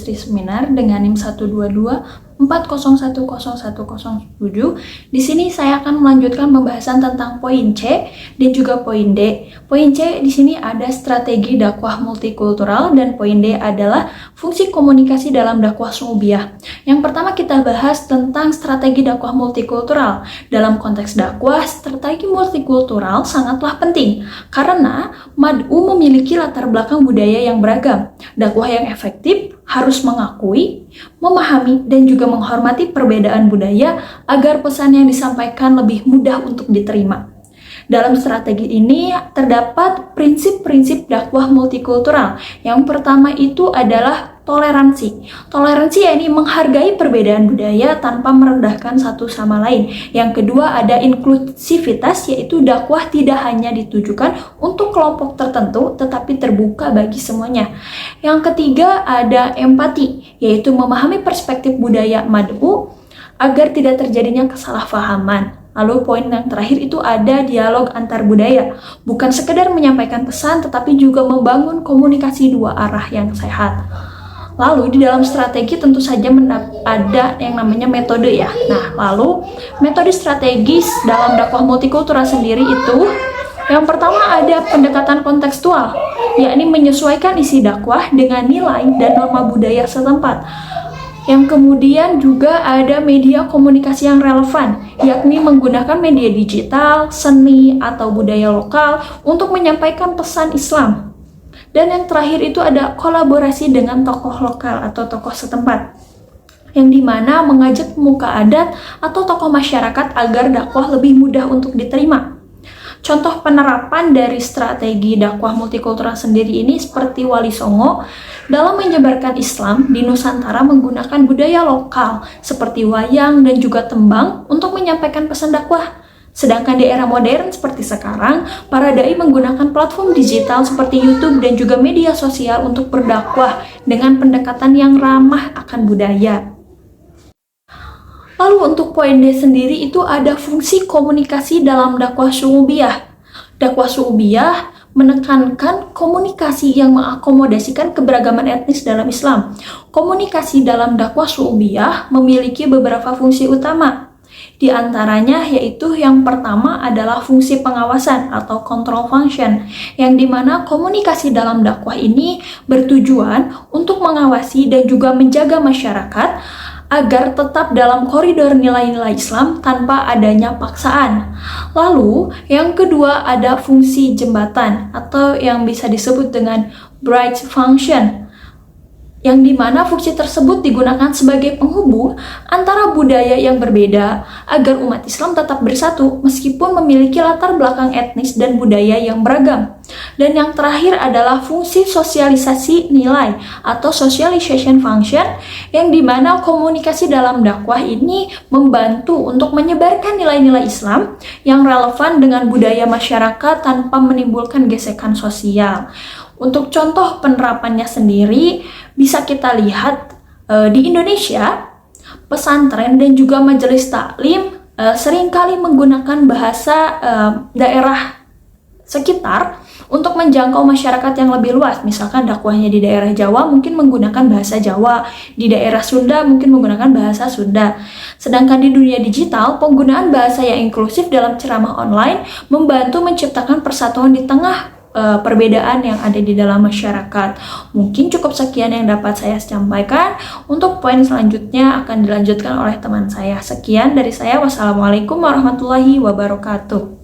Industri Seminar dengan NIM 12240101007. Di sini saya akan melanjutkan pembahasan tentang poin C dan juga poin D. Poin C di sini ada strategi dakwah multikultural dan poin D adalah fungsi komunikasi dalam dakwah su'ubiyah. Yang pertama kita bahas tentang strategi dakwah multikultural. Dalam konteks dakwah, strategi multikultural sangatlah penting karena mad'u memiliki latar belakang budaya yang beragam. Dakwah yang efektif harus mengakui, memahami, dan juga menghormati perbedaan budaya agar pesan yang disampaikan lebih mudah untuk diterima. Dalam strategi ini terdapat prinsip-prinsip dakwah multikultural. Yang pertama itu adalah toleransi. Toleransi yakni menghargai perbedaan budaya tanpa merendahkan satu sama lain. Yang kedua ada inklusivitas, yaitu dakwah tidak hanya ditujukan untuk kelompok tertentu tetapi terbuka bagi semuanya. Yang ketiga ada empati, yaitu memahami perspektif budaya mad'u agar tidak terjadinya kesalahpahaman. Lalu poin yang terakhir itu ada dialog antar budaya. Bukan sekedar menyampaikan pesan, tetapi juga membangun komunikasi dua arah yang sehat. Lalu di dalam strategi tentu saja ada yang namanya metode ya. Nah, lalu metode strategis dalam dakwah multikultural sendiri itu yang pertama ada pendekatan kontekstual, yakni menyesuaikan isi dakwah dengan nilai dan norma budaya setempat. Yang kemudian juga ada media komunikasi yang relevan, yakni menggunakan media digital, seni, atau budaya lokal untuk menyampaikan pesan Islam. Dan yang terakhir itu ada kolaborasi dengan tokoh lokal atau tokoh setempat, yang dimana mengajak pemuka adat atau tokoh masyarakat agar dakwah lebih mudah untuk diterima. Contoh penerapan dari strategi dakwah multikultural sendiri ini seperti Wali Songo dalam menyebarkan Islam di Nusantara menggunakan budaya lokal seperti wayang dan juga tembang untuk menyampaikan pesan dakwah. Sedangkan di era modern seperti sekarang, para dai menggunakan platform digital seperti YouTube dan juga media sosial untuk berdakwah dengan pendekatan yang ramah akan budaya. Lalu untuk poin D sendiri itu ada fungsi komunikasi dalam dakwah su'ubiyah. Dakwah su'ubiyah menekankan komunikasi yang mengakomodasikan keberagaman etnis dalam Islam. Komunikasi dalam dakwah su'ubiyah memiliki beberapa fungsi utama. Di antaranya yaitu yang pertama adalah fungsi pengawasan atau control function, yang dimana komunikasi dalam dakwah ini bertujuan untuk mengawasi dan juga menjaga masyarakat agar tetap dalam koridor nilai-nilai Islam tanpa adanya paksaan. Lalu, yang kedua ada fungsi jembatan atau yang bisa disebut dengan bridge function, yang dimana fungsi tersebut digunakan sebagai penghubung antara budaya yang berbeda agar umat Islam tetap bersatu meskipun memiliki latar belakang etnis dan budaya yang beragam. Dan yang terakhir adalah fungsi sosialisasi nilai atau socialization function, yang dimana komunikasi dalam dakwah ini membantu untuk menyebarkan nilai-nilai Islam yang relevan dengan budaya masyarakat tanpa menimbulkan gesekan sosial. Untuk contoh penerapannya sendiri bisa kita lihat di Indonesia, pesantren dan juga majelis taklim seringkali menggunakan bahasa daerah sekitar untuk menjangkau masyarakat yang lebih luas. Misalkan dakwahnya di daerah Jawa mungkin menggunakan bahasa Jawa, di daerah Sunda mungkin menggunakan bahasa Sunda. Sedangkan di dunia digital, penggunaan bahasa yang inklusif dalam ceramah online membantu menciptakan persatuan di tengah perbedaan yang ada di dalam masyarakat. Mungkin cukup sekian yang dapat saya sampaikan. Untuk poin selanjutnya akan dilanjutkan oleh teman saya. Sekian dari saya. Wassalamualaikum warahmatullahi wabarakatuh.